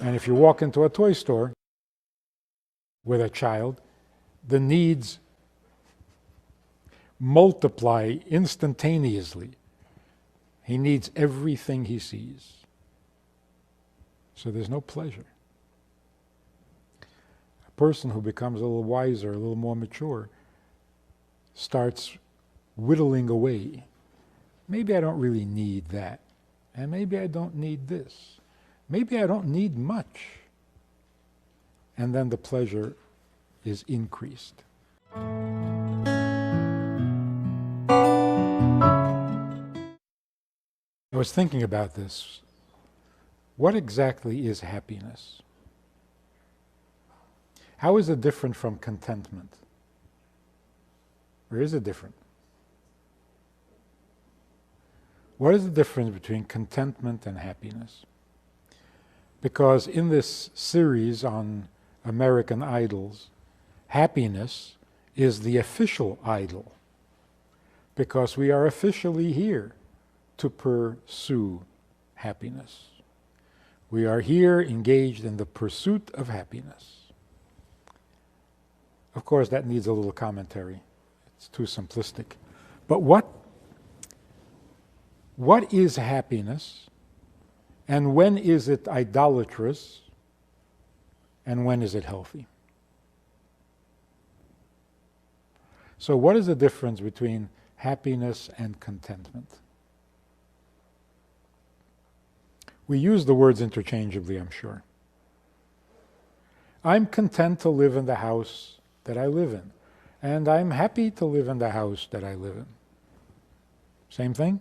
And if you walk into a toy store with a child, the needs multiply instantaneously. He needs everything he sees. So there's no pleasure. A person who becomes a little wiser, a little more mature, starts whittling away. Maybe I don't really need that. And maybe I don't need this. Maybe I don't need much. And then the pleasure is increased. I was thinking about this. What exactly is happiness? How is it different from contentment? Or is it different? What is the difference between contentment and happiness? Because in this series on American idols, happiness is the official idol, because we are officially here to pursue happiness. We are here engaged in the pursuit of happiness. Of course, that needs a little commentary. It's too simplistic. But what is happiness, and when is it idolatrous, and when is it healthy? So what is the difference between happiness and contentment? We use the words interchangeably, I'm sure. I'm content to live in the house that I live in, and I'm happy to live in the house that I live in. Same thing?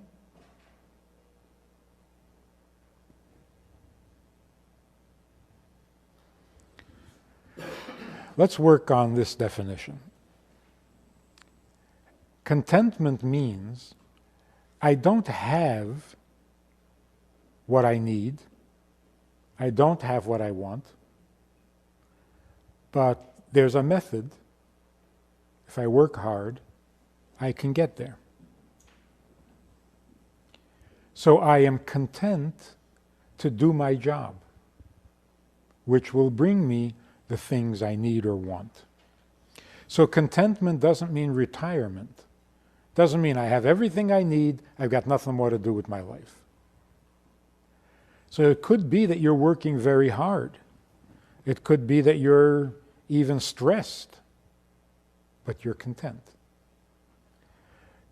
Let's work on this definition. Contentment means I don't have what I need, I don't have what I want, but there's a method. If I work hard, I can get there. So I am content to do my job, which will bring me the things I need or want. So contentment doesn't mean retirement. Doesn't mean I have everything I need, I've got nothing more to do with my life. So it could be that you're working very hard. It could be that you're even stressed, but you're content.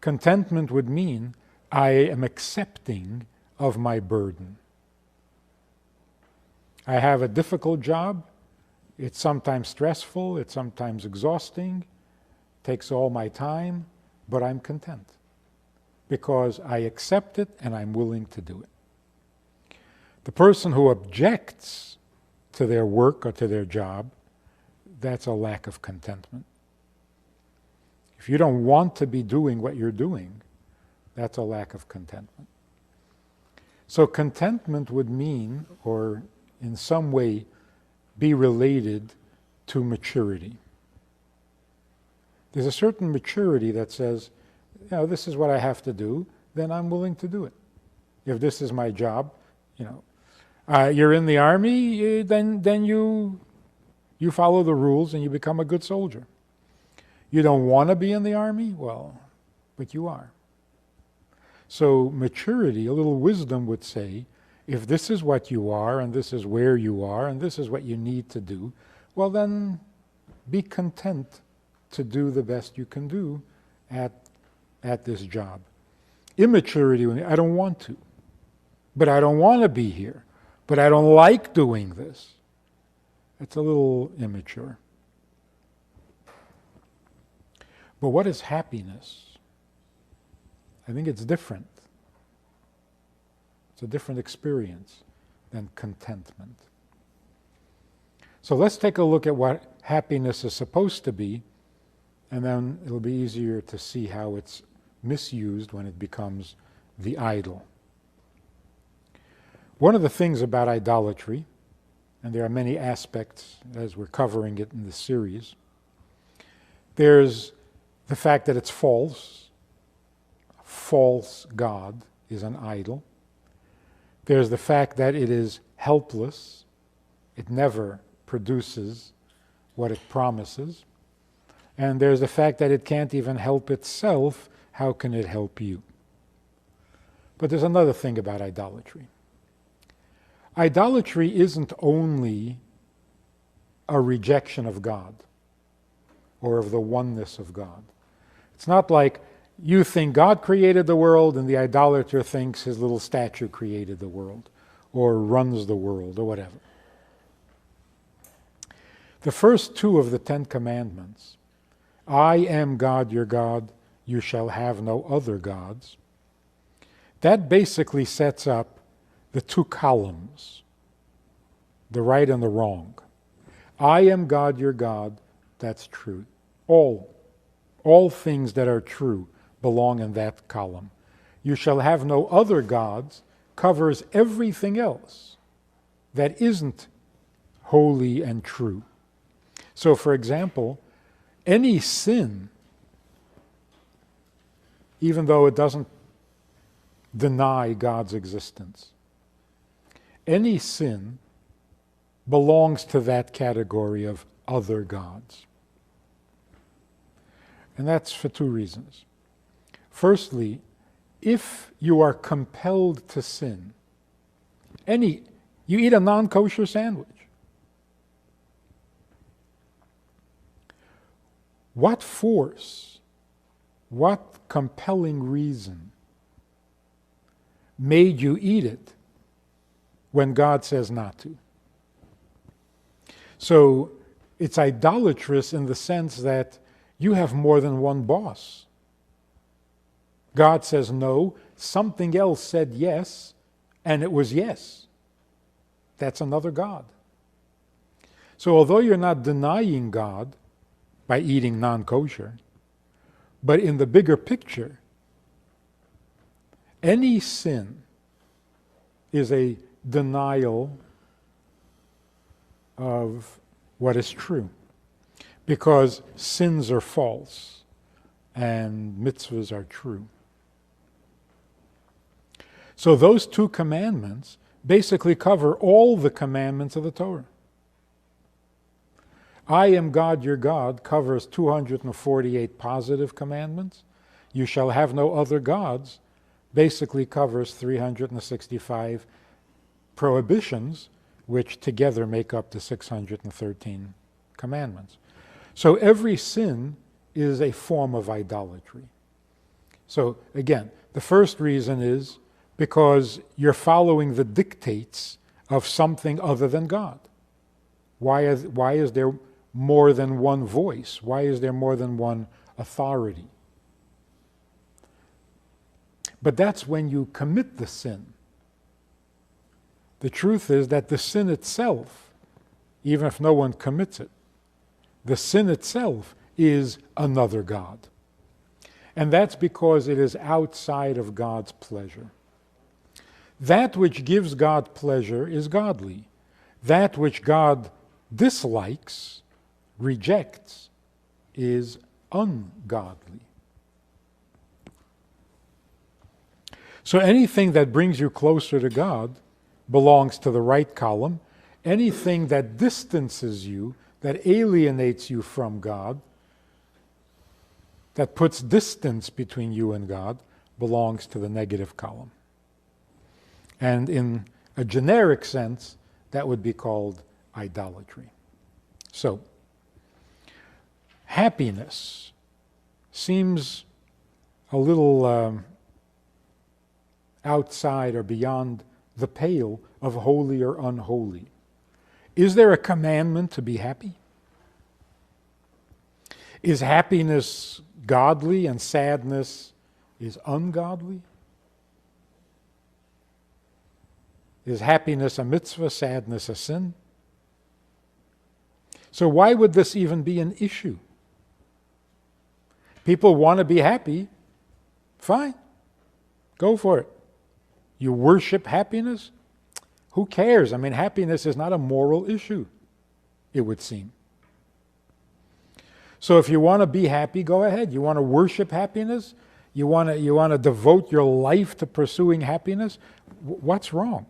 Contentment would mean I am accepting of my burden. I have a difficult job. It's sometimes stressful, it's sometimes exhausting, takes all my time, but I'm content because I accept it and I'm willing to do it. The person who objects to their work or to their job, that's a lack of contentment. If you don't want to be doing what you're doing, that's a lack of contentment. So contentment would mean, or in some way, be related to maturity. There's a certain maturity that says, this is what I have to do, then I'm willing to do it. If this is my job, you're in the army, then you follow the rules and you become a good soldier. You don't want to be in the army? Well, but you are. So maturity, a little wisdom would say, if this is what you are, and this is where you are, and this is what you need to do, well then be content to do the best you can do at this job. Immaturity, I don't want to, but I don't want to be here, but I don't like doing this. It's a little immature. But what is happiness? I think it's different. It's a different experience than contentment. So let's take a look at what happiness is supposed to be, and then it'll be easier to see how it's misused when it becomes the idol. One of the things about idolatry, and there are many aspects as we're covering it in this series, there's the fact that it's false. A false God is an idol. There's the fact that it is helpless. It never produces what it promises. And there's the fact that it can't even help itself. How can it help you? But there's another thing about idolatry. Idolatry isn't only a rejection of God or of the oneness of God. It's not like you think God created the world and the idolater thinks his little statue created the world or runs the world or whatever. The first two of the 10 Commandments, I am God your God, you shall have no other gods, that basically sets up the two columns, the right and the wrong. I am God your God, that's true. All things that are true belong in that column. You shall have no other gods covers everything else that isn't holy and true. So, for example, any sin, even though it doesn't deny God's existence, any sin belongs to that category of other gods. And that's for two reasons. Firstly, if you are compelled to sin, you eat a non-kosher sandwich, what force, what compelling reason made you eat it when God says not to? So it's idolatrous in the sense that you have more than one boss. God says no, something else said yes, and it was yes. That's another God. So although you're not denying God by eating non-kosher, but in the bigger picture, any sin is a denial of what is true, because sins are false and mitzvahs are true. So those two commandments basically cover all the commandments of the Torah. I am God your God covers 248 positive commandments. You shall have no other gods basically covers 365 prohibitions, which together make up the 613 commandments. So every sin is a form of idolatry. So again, the first reason is because you're following the dictates of something other than God. Why is there more than one voice? Why is there more than one authority? But that's when you commit the sin. The truth is that the sin itself, even if no one commits it, the sin itself is another God. And that's because it is outside of God's pleasure. That which gives God pleasure is godly. That which God dislikes, rejects, is ungodly. So anything that brings you closer to God belongs to the right column. Anything that distances you, that alienates you from God, that puts distance between you and God, belongs to the negative column. And in a generic sense, that would be called idolatry. So, happiness seems a little outside or beyond the pale of holy or unholy. Is there a commandment to be happy? Is happiness godly and sadness is ungodly? Is happiness a mitzvah, sadness a sin? So why would this even be an issue? People want to be happy, fine, go for it. You worship happiness? Who cares? I mean, happiness is not a moral issue, it would seem. So if you want to be happy, go ahead. You want to worship happiness? You want to devote your life to pursuing happiness? What's wrong?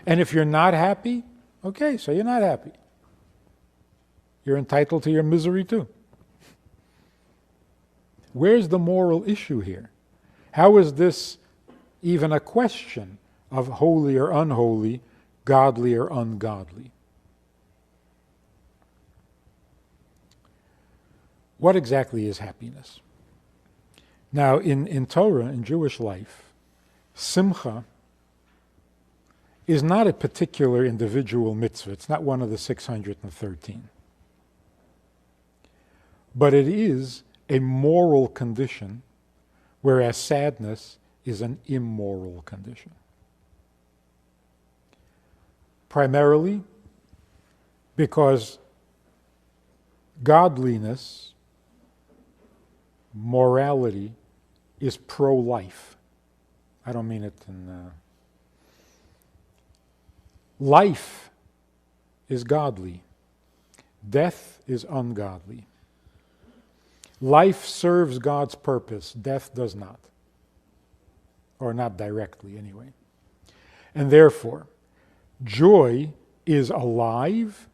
And if you're not happy, Okay, so you're not happy. You're entitled to your misery too. Where's the moral issue here? How is this even a question of holy or unholy, godly or ungodly? What exactly is happiness? Now, in Torah, in Jewish life, simcha is not a particular individual mitzvah. It's not one of the 613. But it is a moral condition, whereas sadness is an immoral condition. Primarily because godliness, morality, is pro-life. I don't mean it in... Life is godly. Death is ungodly. Life serves God's purpose. Death does not. Or not directly, anyway. And therefore, joy is alive.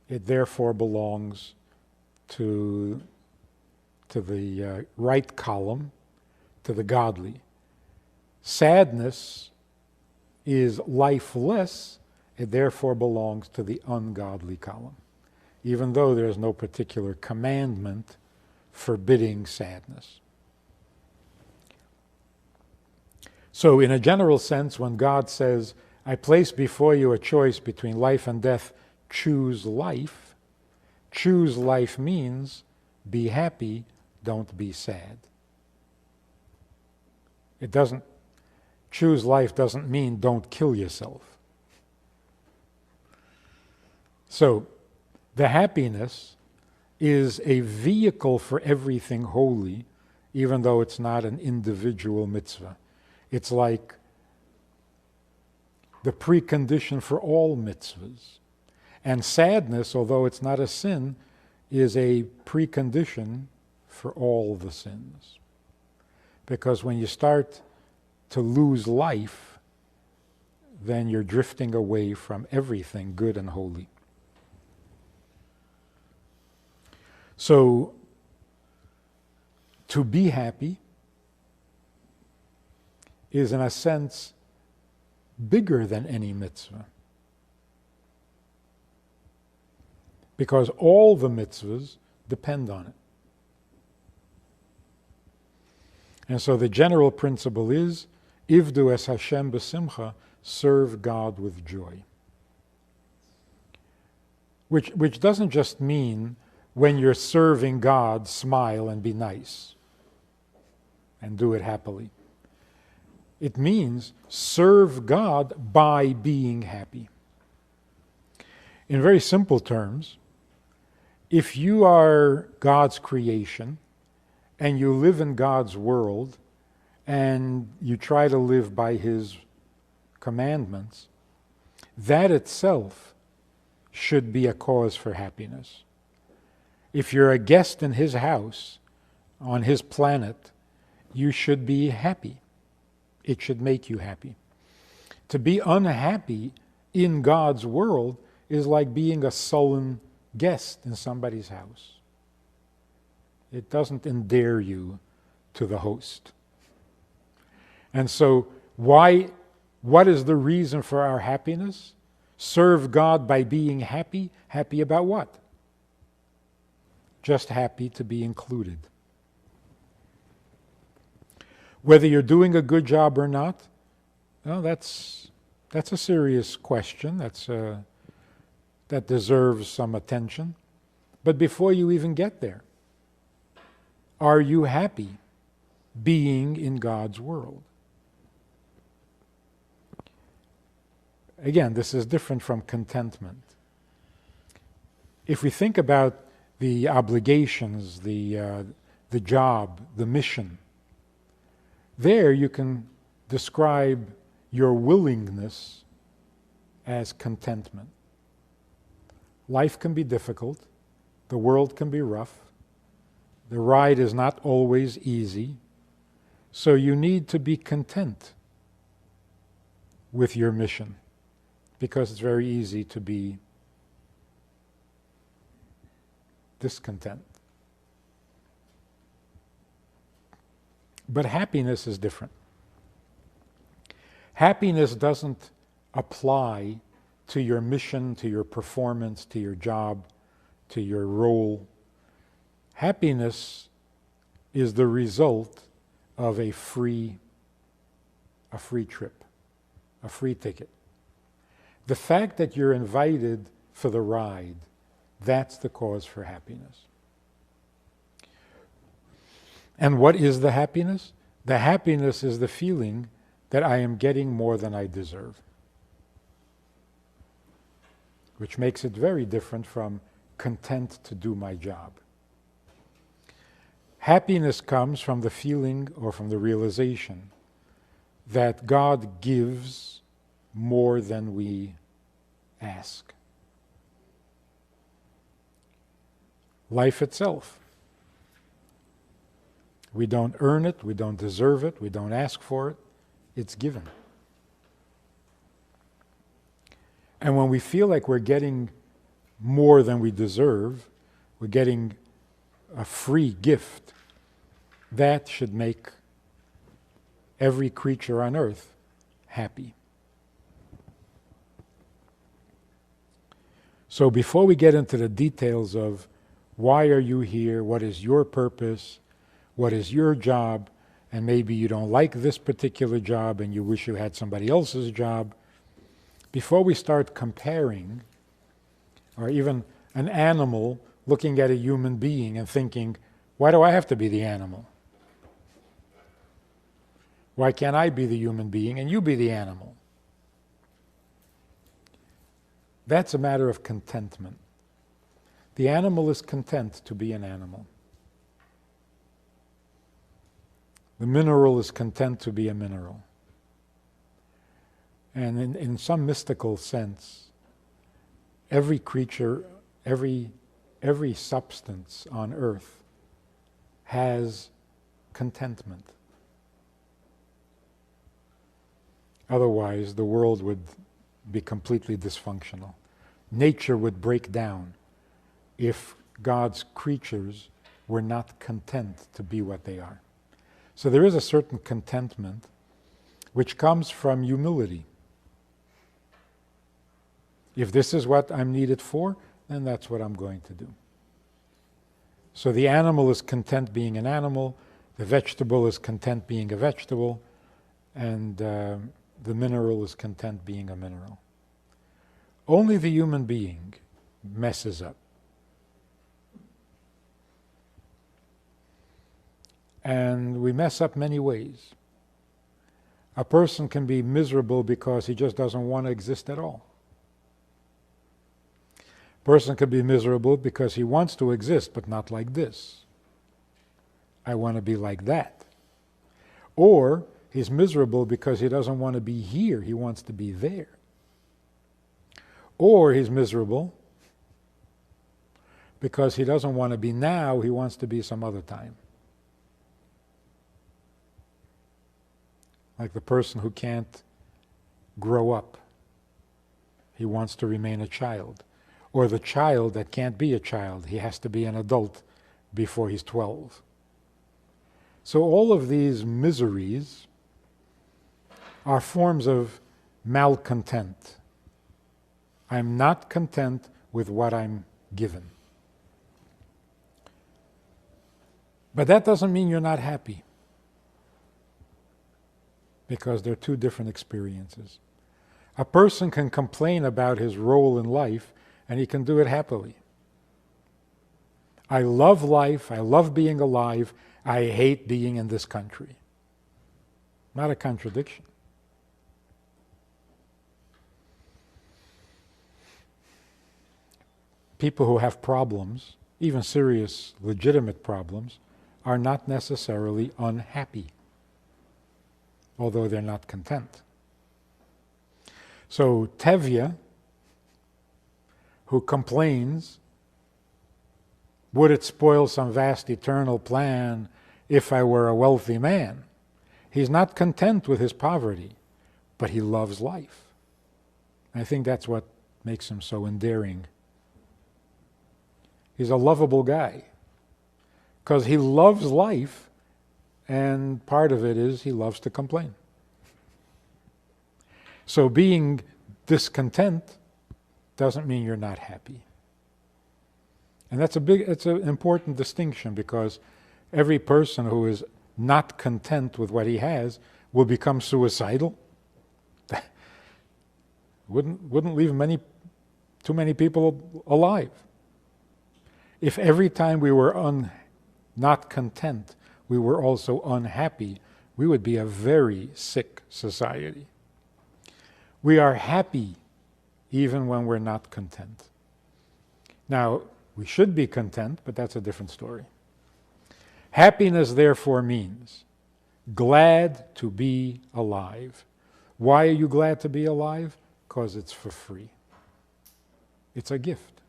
It therefore belongs to the right column, to the godly. Sadness is lifeless. It therefore belongs to the ungodly column, even though there is no particular commandment forbidding sadness. So in a general sense, when God says, I place before you a choice between life and death, choose life means be happy, don't be sad. It doesn't, choose life doesn't mean don't kill yourself. So the happiness is a vehicle for everything holy, even though it's not an individual mitzvah. It's like the precondition for all mitzvahs. And sadness, although it's not a sin, is a precondition for all the sins. Because when you start to lose life, then you're drifting away from everything good and holy. So, to be happy is, in a sense, bigger than any mitzvah. Because all the mitzvahs depend on it. And so the general principle is, Ivdu es Hashem b'simcha, serve God with joy. Which doesn't just mean when you're serving God, smile and be nice and do it happily. It means serve God by being happy. In very simple terms, if you are God's creation and you live in God's world and you try to live by His commandments, that itself should be a cause for happiness. If you're a guest in His house, on His planet, you should be happy. It should make you happy. To be unhappy in God's world is like being a sullen guest in somebody's house. It doesn't endear you to the host. And so, what is the reason for our happiness? Serve God by being happy. Happy about what? Just happy to be included. Whether you're doing a good job or not, well, that's a serious question. That deserves some attention. But before you even get there, are you happy being in God's world? Again, this is different from contentment. If we think about the obligations, the job, the mission, there you can describe your willingness as contentment. Life can be difficult. The world can be rough. The ride is not always easy. So you need to be content with your mission. because it's very easy to be discontent. But happiness is different. Happiness doesn't apply to your mission, to your performance, to your job, to your role. Happiness is the result of a free trip, a free ticket. The fact that you're invited for the ride, that's the cause for happiness. And what is the happiness? The happiness is the feeling that I am getting more than I deserve, which makes it very different from content to do my job. Happiness comes from the feeling or from the realization that God gives more than we ask. Life itself. We don't earn it, we don't deserve it, we don't ask for it, it's given. And when we feel like we're getting more than we deserve, we're getting a free gift, that should make every creature on earth happy. So before we get into the details of why are you here, what is your purpose, what is your job, and maybe you don't like this particular job and you wish you had somebody else's job, before we start comparing, or even an animal looking at a human being and thinking, why do I have to be the animal? Why can't I be the human being and you be the animal? That's a matter of contentment. The animal is content to be an animal. The mineral is content to be a mineral. And in some mystical sense, every creature, every substance on earth has contentment. Otherwise, the world would be completely dysfunctional. Nature would break down if God's creatures were not content to be what they are. So there is a certain contentment which comes from humility. If this is what I'm needed for, then that's what I'm going to do. So the animal is content being an animal, the vegetable is content being a vegetable, and the mineral is content being a mineral. Only the human being messes up. And we mess up many ways. A person can be miserable because he just doesn't want to exist at all. A person can be miserable because he wants to exist, but not like this. I want to be like that. Or he's miserable because he doesn't want to be here, he wants to be there. Or he's miserable because he doesn't want to be now, he wants to be some other time. Like the person who can't grow up. He wants to remain a child. Or the child that can't be a child. He has to be an adult before he's 12. So all of these miseries are forms of malcontent. I'm not content with what I'm given. But that doesn't mean you're not happy, because they're two different experiences. A person can complain about his role in life, and he can do it happily. I love life, I love being alive, I hate being in this country. Not a contradiction. People who have problems, even serious, legitimate problems, are not necessarily unhappy, although they're not content. So Tevye, who complains, would it spoil some vast eternal plan if I were a wealthy man? He's not content with his poverty, but he loves life. I think that's what makes him so endearing. He's a lovable guy because he loves life, and part of it is he loves to complain. So being discontent doesn't mean you're not happy. And it's an important distinction, because every person who is not content with what he has will become suicidal. wouldn't leave too many people alive. If every time we were not content, we were also unhappy, we would be a very sick society. We are happy even when we're not content. Now, we should be content, but that's a different story. Happiness, therefore, means glad to be alive. Why are you glad to be alive? Because it's for free. It's a gift.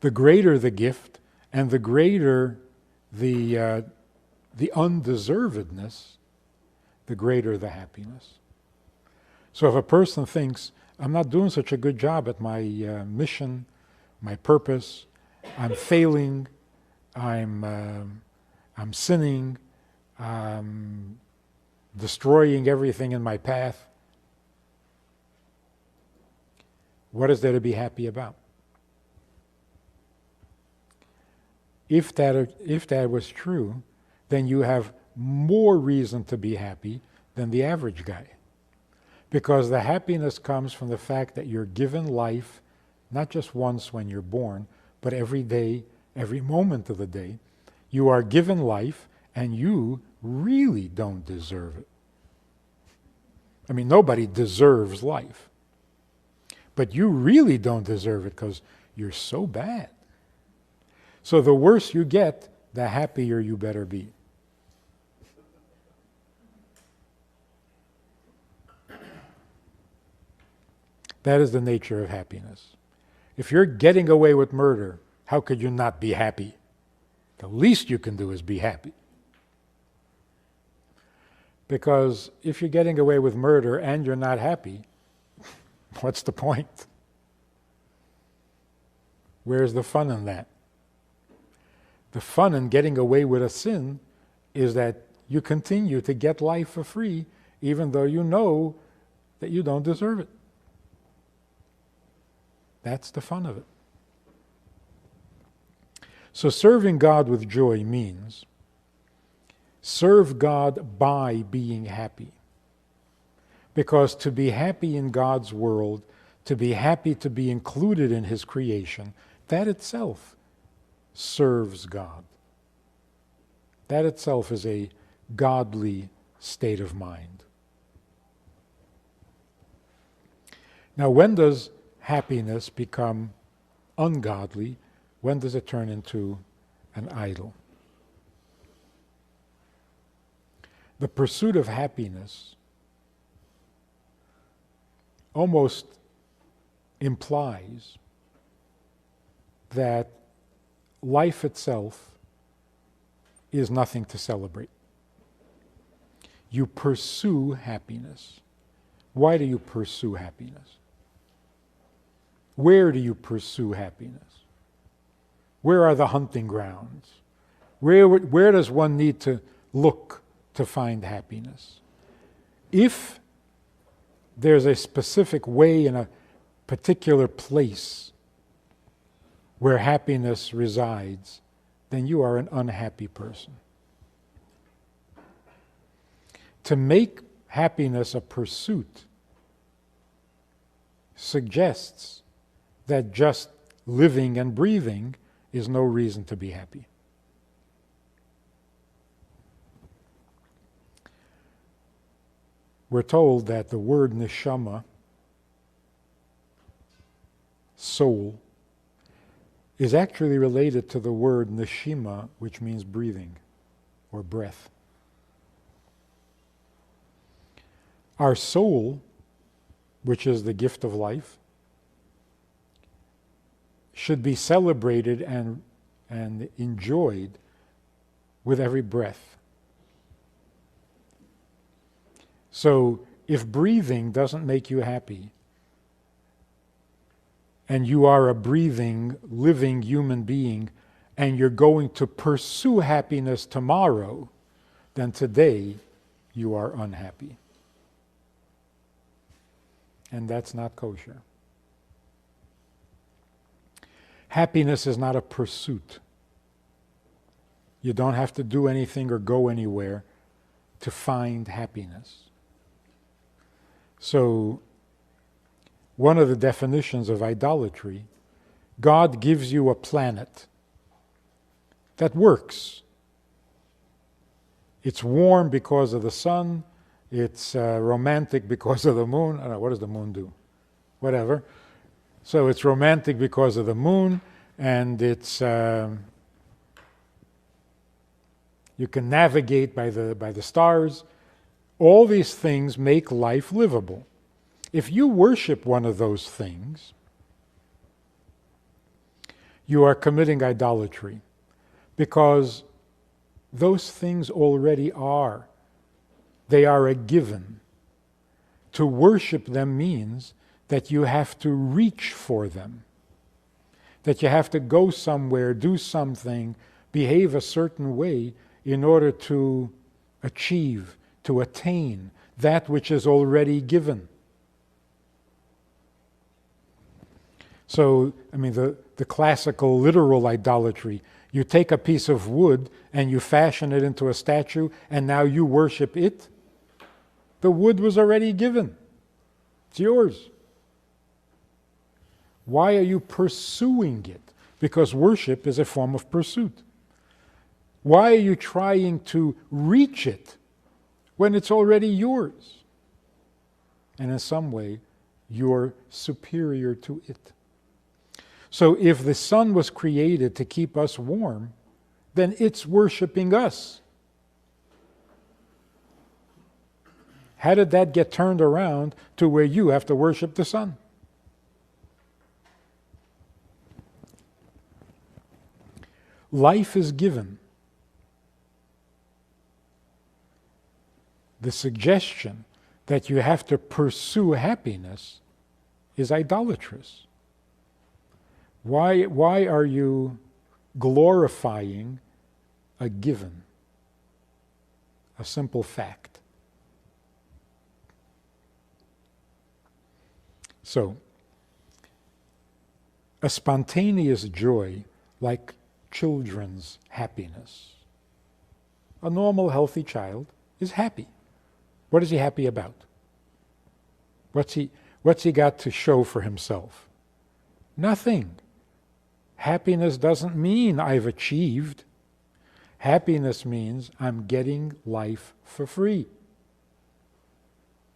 The greater the gift, and the greater the undeservedness, the greater the happiness. So if a person thinks, I'm not doing such a good job at my mission, my purpose, I'm failing, I'm sinning, I'm destroying everything in my path, what is there to be happy about? If that was true, then you have more reason to be happy than the average guy. Because the happiness comes from the fact that you're given life, not just once when you're born, but every day, every moment of the day. You are given life, and you really don't deserve it. I mean, nobody deserves life. But you really don't deserve it because you're so bad. So the worse you get, the happier you better be. That is the nature of happiness. If you're getting away with murder, how could you not be happy? The least you can do is be happy. Because if you're getting away with murder and you're not happy, what's the point? Where's the fun in that? The fun in getting away with a sin is that you continue to get life for free, even though you know that you don't deserve it. That's the fun of it. So serving God with joy means serve God by being happy. Because to be happy in God's world, to be happy to be included in His creation, that itself serves God. That itself is a godly state of mind. Now, when does happiness become ungodly? When does it turn into an idol? The pursuit of happiness almost implies that life itself is nothing to celebrate. You pursue happiness. Why do you pursue happiness? Where do you pursue happiness? Where are the hunting grounds? Where does one need to look to find happiness? If there's a specific way in a particular place where happiness resides, then you are an unhappy person. To make happiness a pursuit suggests that just living and breathing is no reason to be happy. We're told that the word neshama, soul, is actually related to the word neshima, which means breathing or breath. Our soul, which is the gift of life, should be celebrated and enjoyed with every breath. So if breathing doesn't make you happy, and you are a breathing, living human being, and you're going to pursue happiness tomorrow, then today you are unhappy. And that's not kosher. Happiness is not a pursuit. You don't have to do anything or go anywhere to find happiness. So, one of the definitions of idolatry, God gives you a planet that works. It's warm because of the sun, it's romantic because of the moon. I don't know, what does the moon do? Whatever. So it's romantic because of the moon, and it's you can navigate by the stars. All these things make life livable. If you worship one of those things, you are committing idolatry, because those things already are. They are a given. To worship them means that you have to reach for them, that you have to go somewhere, do something, behave a certain way in order to achieve, to attain that which is already given. So, the classical literal idolatry, you take a piece of wood and you fashion it into a statue, and now you worship it. The wood was already given. It's yours. Why are you pursuing it? Because worship is a form of pursuit. Why are you trying to reach it when it's already yours? And in some way, you're superior to it. So if the sun was created to keep us warm, then it's worshiping us. How did that get turned around to where you have to worship the sun? Life is given. The suggestion that you have to pursue happiness is idolatrous. Why are you glorifying a given, a simple fact? So, a spontaneous joy, like children's happiness. A normal, healthy child is happy. What is he happy about? What's he got to show for himself? Nothing. Happiness doesn't mean I've achieved. Happiness means I'm getting life for free.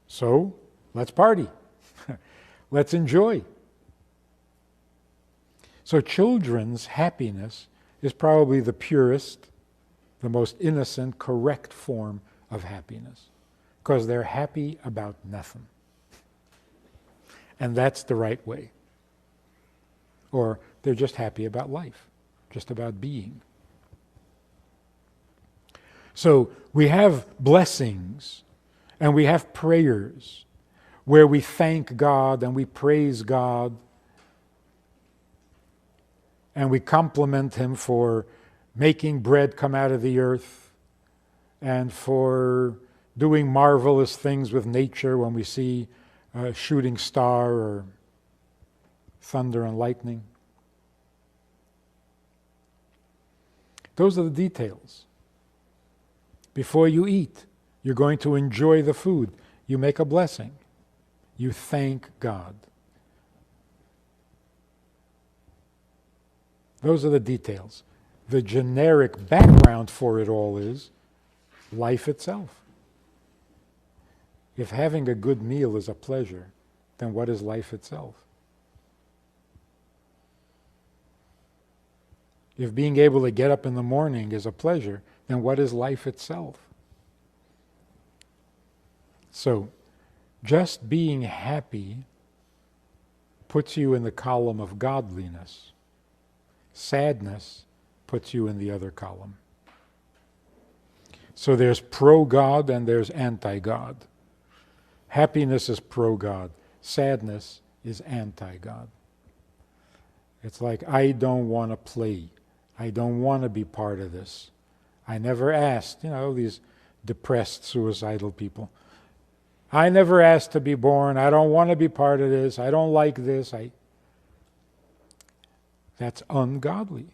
So, let's party. Let's enjoy. So children's happiness is probably the purest, the most innocent, correct form of happiness, because they're happy about nothing. And that's the right way. Or they're just happy about life, just about being. So we have blessings and we have prayers where we thank God and we praise God and we compliment Him for making bread come out of the earth and for doing marvelous things with nature when we see a shooting star or thunder and lightning. Those are the details. Before you eat, you're going to enjoy the food. You make a blessing. You thank God. Those are the details. The generic background for it all is life itself. If having a good meal is a pleasure, then what is life itself? If being able to get up in the morning is a pleasure, then what is life itself? So, just being happy puts you in the column of godliness. Sadness puts you in the other column. So there's pro-God and there's anti-God. Happiness is pro-God. Sadness is anti-God. It's like, I don't want to play. I don't want to be part of this. I never asked, these depressed, suicidal people. I never asked to be born. I don't want to be part of this. I don't like this. That's ungodly.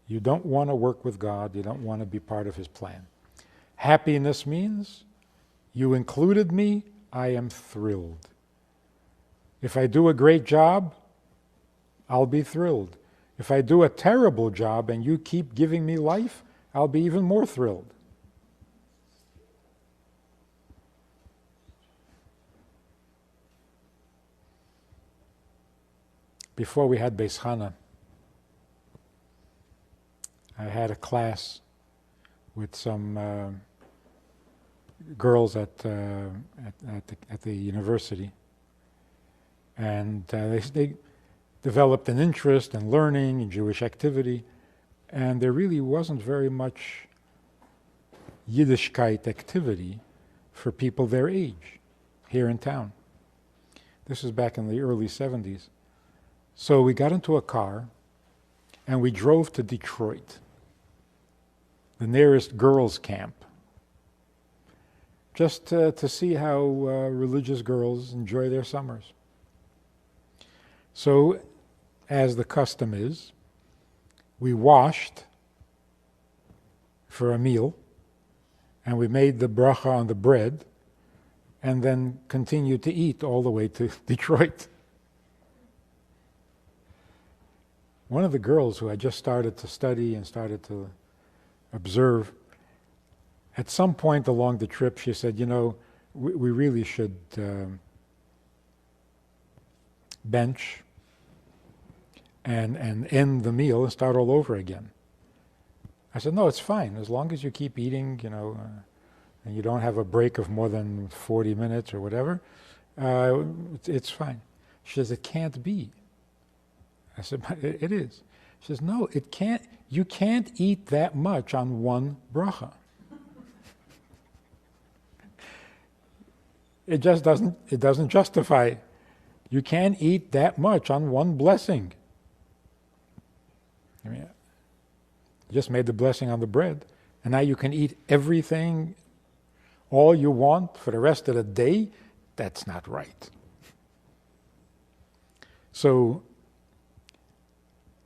You don't want to work with God. You don't want to be part of His plan. Happiness means, you included me, I am thrilled. If I do a great job, I'll be thrilled. If I do a terrible job and you keep giving me life, I'll be even more thrilled. Before we had Beis Chana, I had a class with some girls at the university, and they developed an interest in learning in Jewish activity, and there really wasn't very much Yiddishkeit activity for people their age here in town. This was back in the early 70s. So we got into a car and we drove to Detroit, the nearest girls' camp, just to see how religious girls enjoy their summers. So, as the custom is, we washed for a meal, and we made the bracha on the bread, and then continued to eat all the way to Detroit. One of the girls who had just started to study and started to observe, at some point along the trip she said, we really should bench and end the meal and start all over again. I said, no, it's fine. As long as you keep eating, and you don't have a break of more than 40 minutes or whatever, it's fine. She says, it can't be. I said, but it is. She says, no, it can't. You can't eat that much on one bracha. It just doesn't justify. You can't eat that much on one blessing. I mean, you just made the blessing on the bread, and now you can eat everything, all you want for the rest of the day. That's not right. So,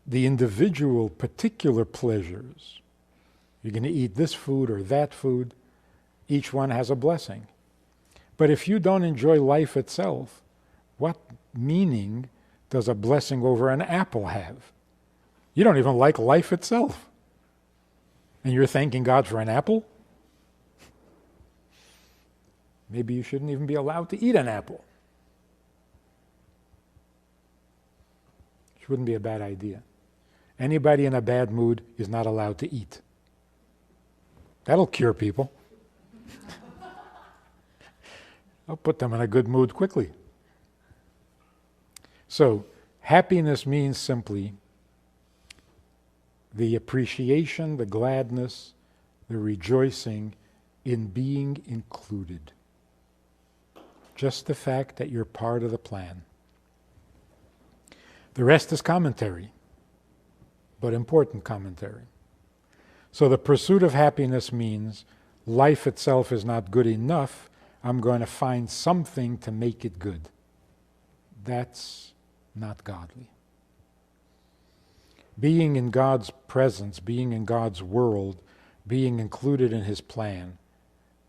the individual particular pleasures, you're going to eat this food or that food, each one has a blessing. But if you don't enjoy life itself, what meaning does a blessing over an apple have? You don't even like life itself. And you're thanking God for an apple? Maybe you shouldn't even be allowed to eat an apple. Which wouldn't be a bad idea. Anybody in a bad mood is not allowed to eat. That'll cure people. I'll put them in a good mood quickly. So, happiness means simply the appreciation, the gladness, the rejoicing in being included. Just the fact that you're part of the plan. The rest is commentary, but important commentary. So the pursuit of happiness means life itself is not good enough. I'm going to find something to make it good. That's not godly. Being in God's presence, being in God's world, being included in His plan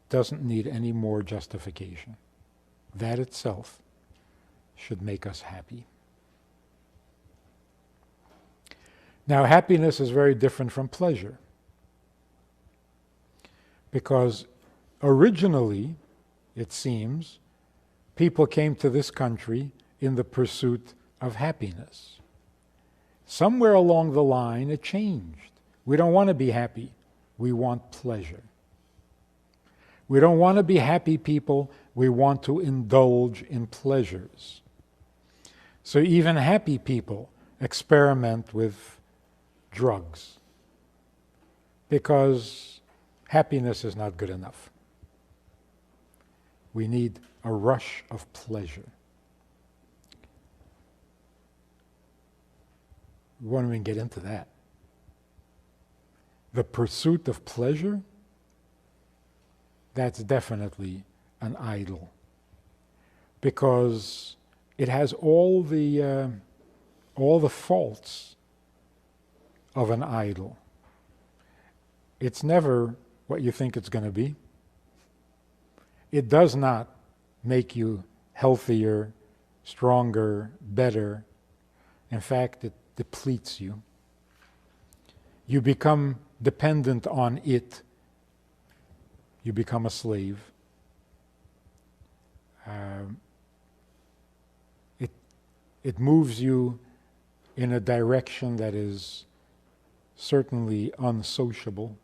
doesn't need any more justification. That itself should make us happy. Now, happiness is very different from pleasure, because originally, it seems, people came to this country in the pursuit of happiness. Somewhere along the line, it changed. We don't want to be happy. We want pleasure. We don't want to be happy people. We want to indulge in pleasures. So even happy people experiment with drugs because happiness is not good enough. We need a rush of pleasure. We won't even get into that. The pursuit of pleasure, that's definitely an idol, because it has all the faults of an idol. It's never what you think it's going to be. It does not make you healthier, stronger, better. In fact, it depletes you. You become dependent on it. You become a slave. It moves you in a direction that is certainly unsociable.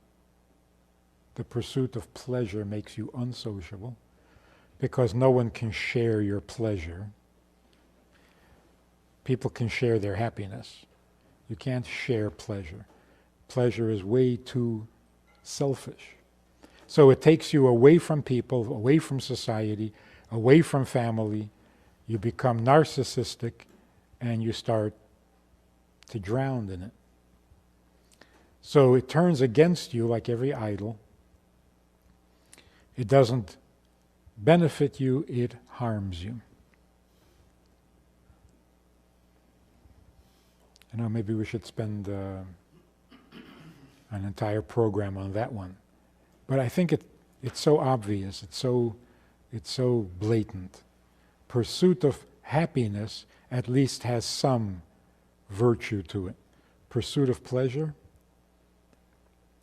The pursuit of pleasure makes you unsociable because no one can share your pleasure. People can share their happiness. You can't share pleasure. Pleasure is way too selfish. So it takes you away from people, away from society, away from family. You become narcissistic and you start to drown in it. So it turns against you like every idol. It doesn't benefit you, it harms you. Maybe we should spend an entire program on that one. But I think it's so obvious, it's so blatant. Pursuit of happiness at least has some virtue to it. Pursuit of pleasure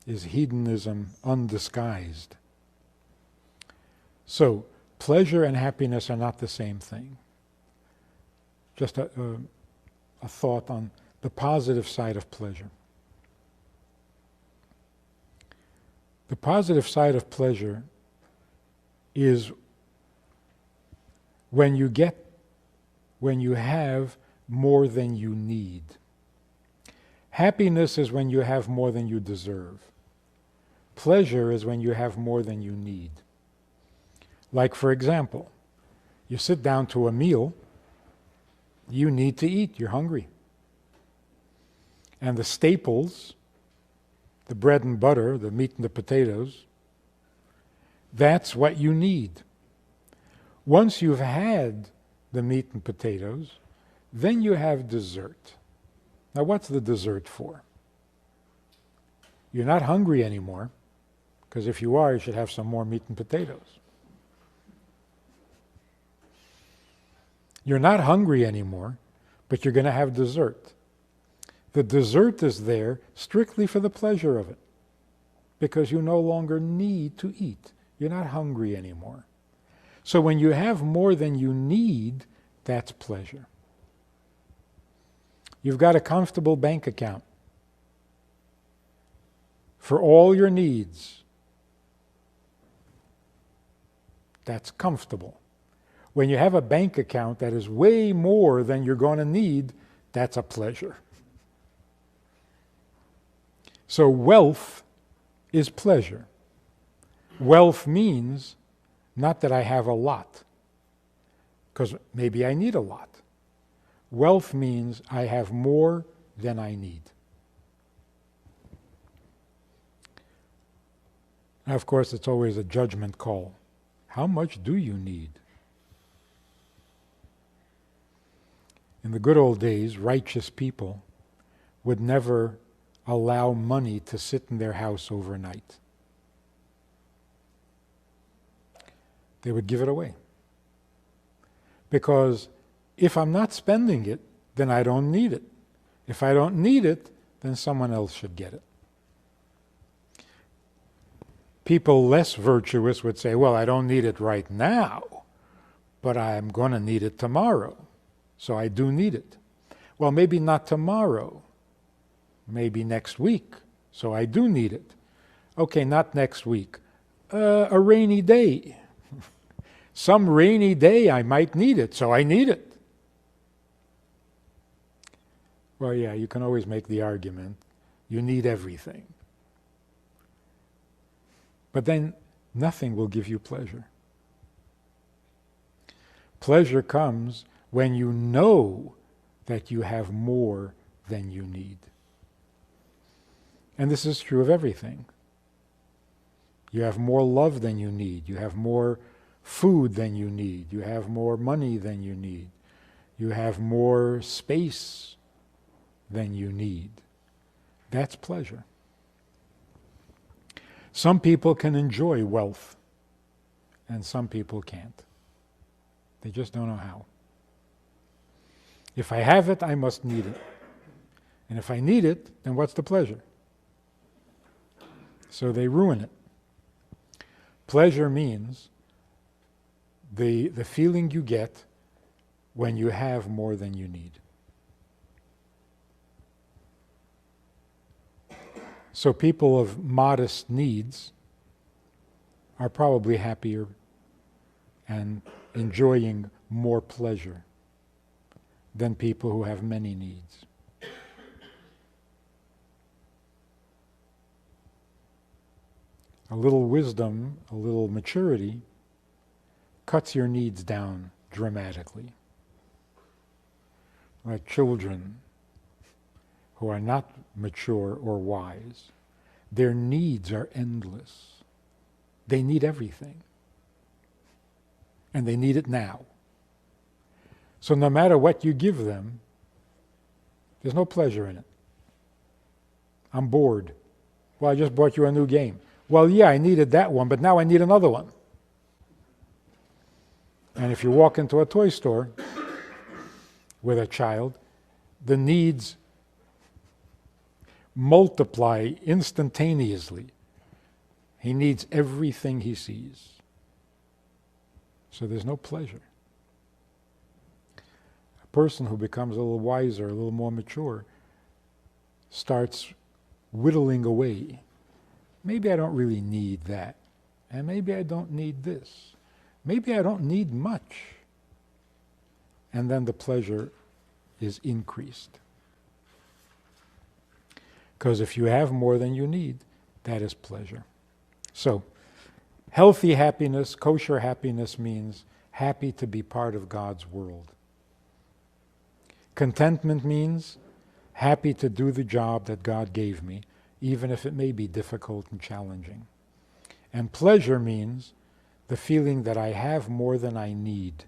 is hedonism undisguised. So, pleasure and happiness are not the same thing. Just a thought on the positive side of pleasure. The positive side of pleasure is when you have more than you need. Happiness is when you have more than you deserve. Pleasure is when you have more than you need. Like, for example, you sit down to a meal, you need to eat, you're hungry. And the staples, the bread and butter, the meat and the potatoes, that's what you need. Once you've had the meat and potatoes, then you have dessert. Now what's the dessert for? You're not hungry anymore, because if you are, you should have some more meat and potatoes. You're not hungry anymore, but you're going to have dessert. The dessert is there strictly for the pleasure of it, because you no longer need to eat. You're not hungry anymore. So when you have more than you need, that's pleasure. You've got a comfortable bank account for all your needs. That's comfortable. When you have a bank account that is way more than you're going to need, that's a pleasure. So wealth is pleasure. Wealth means not that I have a lot, because maybe I need a lot. Wealth means I have more than I need. Now, of course, it's always a judgment call. How much do you need? In the good old days, righteous people would never allow money to sit in their house overnight. They would give it away. Because if I'm not spending it, then I don't need it. If I don't need it, then someone else should get it. People less virtuous would say, well, I don't need it right now, but I'm going to need it tomorrow. So I do need it. Well, maybe not tomorrow. Maybe next week. So I do need it. Okay, not next week. A rainy day. Some rainy day I might need it, so I need it. Well, yeah, you can always make the argument, you need everything. But then nothing will give you pleasure. Pleasure comes when you know that you have more than you need. And this is true of everything. You have more love than you need. You have more food than you need. You have more money than you need. You have more space than you need. That's pleasure. Some people can enjoy wealth, and some people can't. They just don't know how. If I have it, I must need it. And if I need it, then what's the pleasure? So they ruin it. Pleasure means the feeling you get when you have more than you need. So people of modest needs are probably happier and enjoying more pleasure than people who have many needs. A little wisdom, a little maturity cuts your needs down dramatically. Like children who are not mature or wise, their needs are endless. They need everything. And they need it now. So no matter what you give them, there's no pleasure in it. I'm bored. Well, I just bought you a new game. Well, yeah, I needed that one, but now I need another one. And if you walk into a toy store with a child, the needs multiply instantaneously. He needs everything he sees. So there's no pleasure. A person who becomes a little wiser, a little more mature, starts whittling away. Maybe I don't really need that. And maybe I don't need this. Maybe I don't need much. And then the pleasure is increased. Because if you have more than you need, that is pleasure. So, healthy happiness, kosher happiness means happy to be part of God's world. Contentment means happy to do the job that God gave me, even if it may be difficult and challenging. And pleasure means the feeling that I have more than I need.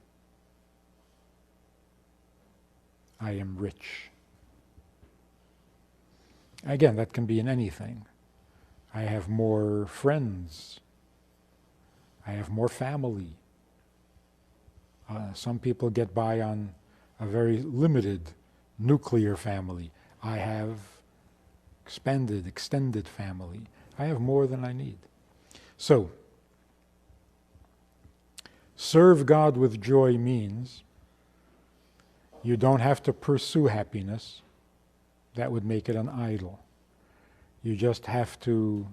I am rich. Again, that can be in anything. I have more friends. I have more family. Some people get by on a very limited nuclear family. I have extended family. I have more than I need. So, serve God with joy means you don't have to pursue happiness. That would make it an idol. You just have to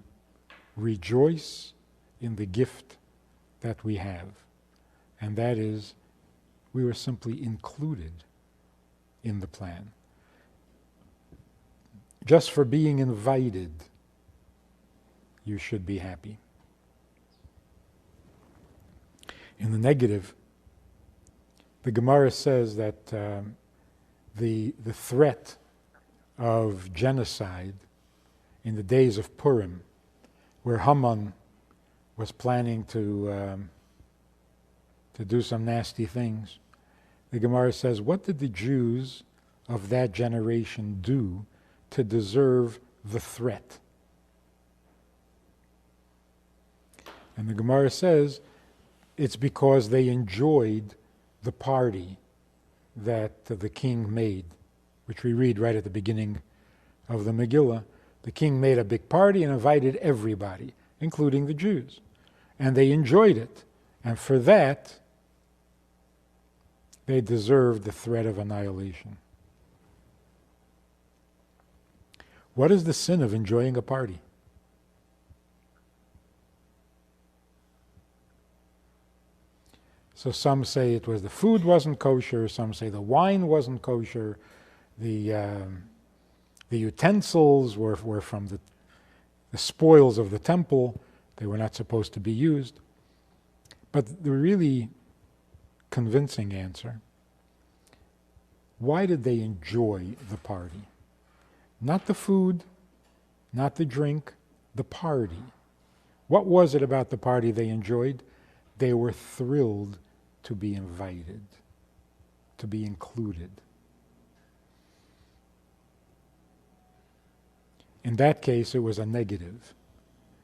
rejoice in the gift that we have. And that is, we were simply included in the plan. Just for being invited, you should be happy. In the negative, the Gemara says that the threat of genocide in the days of Purim, where Haman was planning to do some nasty things, the Gemara says, what did the Jews of that generation do to deserve the threat? And the Gemara says, it's because they enjoyed the party that the king made, which we read right at the beginning of the Megillah. The king made a big party and invited everybody, including the Jews. And they enjoyed it. And for that, they deserved the threat of annihilation. What is the sin of enjoying a party? So some say it was the food wasn't kosher, some say the wine wasn't kosher, the utensils were from the spoils of the temple. They were not supposed to be used. But the really convincing answer. Why did they enjoy the party? Not the food, not the drink, the party. What was it about the party they enjoyed? They were thrilled to be invited, to be included. In that case, it was a negative.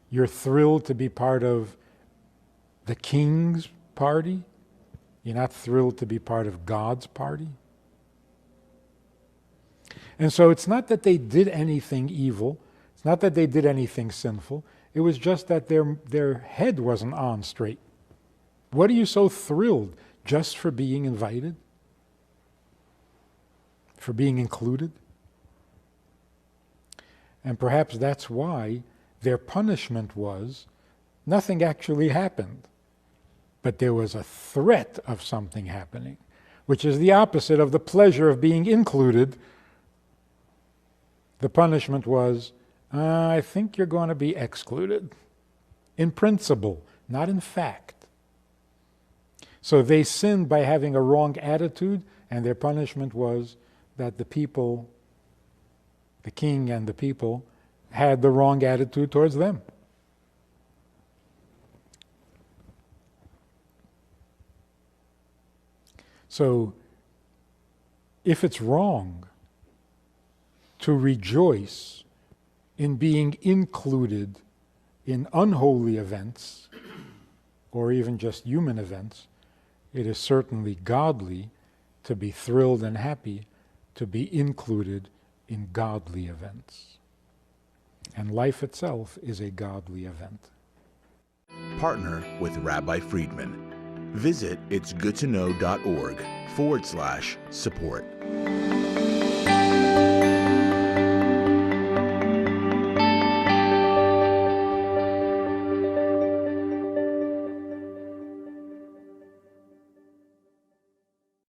You're thrilled to be part of the king's party. You're not thrilled to be part of God's party. And so it's not that they did anything evil. It's not that they did anything sinful. It was just that their head wasn't on straight. What are you so thrilled just for being invited? For being included? And perhaps that's why their punishment was nothing actually happened, but there was a threat of something happening, which is the opposite of the pleasure of being included. The punishment was, I think you're going to be excluded. In principle, not in fact. So they sinned by having a wrong attitude, and their punishment was that the people, the king and the people, had the wrong attitude towards them. So, if it's wrong to rejoice in being included in unholy events, or even just human events, it is certainly godly to be thrilled and happy to be included in godly events. And life itself is a godly event. Partner with Rabbi Friedman. Visit itsgoodtoknow.org/support.